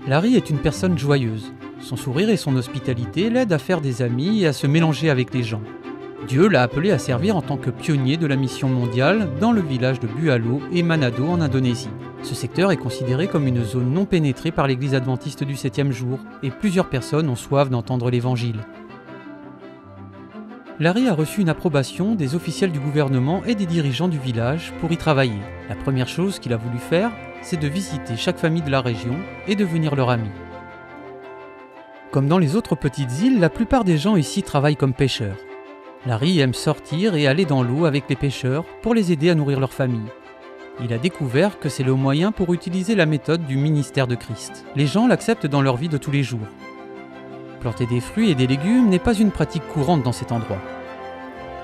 Larry est une personne joyeuse. Son sourire et son hospitalité l'aident à faire des amis et à se mélanger avec les gens. Dieu l'a appelé à servir en tant que pionnier de la mission mondiale dans le village de Bualo et Manado en Indonésie. Ce secteur est considéré comme une zone non pénétrée par l'église adventiste du 7e jour et plusieurs personnes ont soif d'entendre l'évangile. Larry a reçu une approbation des officiels du gouvernement et des dirigeants du village pour y travailler. La première chose qu'il a voulu faire, c'est de visiter chaque famille de la région et devenir leur ami. Comme dans les autres petites îles, la plupart des gens ici travaillent comme pêcheurs. Larry aime sortir et aller dans l'eau avec les pêcheurs pour les aider à nourrir leur famille. Il a découvert que c'est le moyen pour utiliser la méthode du ministère de Christ. Les gens l'acceptent dans leur vie de tous les jours. Planter des fruits et des légumes n'est pas une pratique courante dans cet endroit.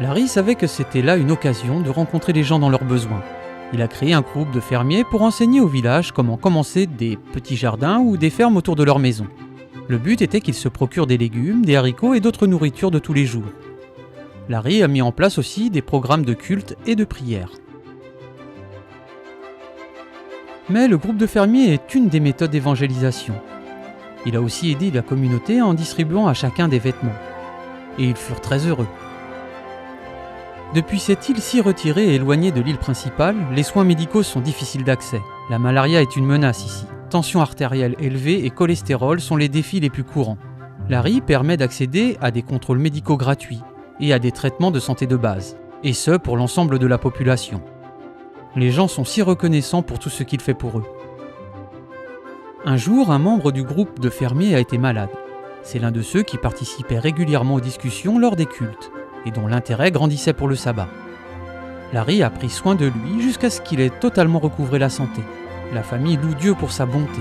Larry savait que c'était là une occasion de rencontrer les gens dans leurs besoins. Il a créé un groupe de fermiers pour enseigner au village comment commencer des petits jardins ou des fermes autour de leur maison. Le but était qu'ils se procurent des légumes, des haricots et d'autres nourritures de tous les jours. Larry a mis en place aussi des programmes de culte et de prière. Mais le groupe de fermiers est une des méthodes d'évangélisation. Il a aussi aidé la communauté en distribuant à chacun des vêtements. Et ils furent très heureux. Depuis cette île si retirée et éloignée de l'île principale, les soins médicaux sont difficiles d'accès. La malaria est une menace ici. Tension artérielle élevée et cholestérol sont les défis les plus courants. Larry permet d'accéder à des contrôles médicaux gratuits et à des traitements de santé de base, et ce pour l'ensemble de la population. Les gens sont si reconnaissants pour tout ce qu'il fait pour eux. Un jour, un membre du groupe de fermiers a été malade. C'est l'un de ceux qui participait régulièrement aux discussions lors des cultes, et dont l'intérêt grandissait pour le sabbat. Larry a pris soin de lui jusqu'à ce qu'il ait totalement recouvré la santé. La famille loue Dieu pour sa bonté.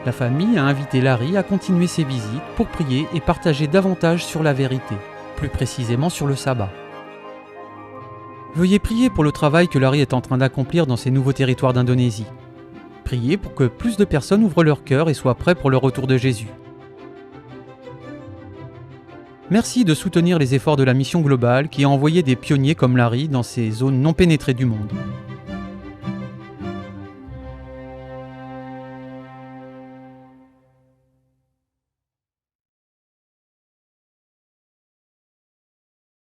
La famille a invité Larry à continuer ses visites pour prier et partager davantage sur la vérité, plus précisément sur le sabbat. Veuillez prier pour le travail que Larry est en train d'accomplir dans ces nouveaux territoires d'Indonésie. Priez pour que plus de personnes ouvrent leur cœur et soient prêts pour le retour de Jésus. Merci de soutenir les efforts de la mission globale qui a envoyé des pionniers comme Larry dans ces zones non pénétrées du monde.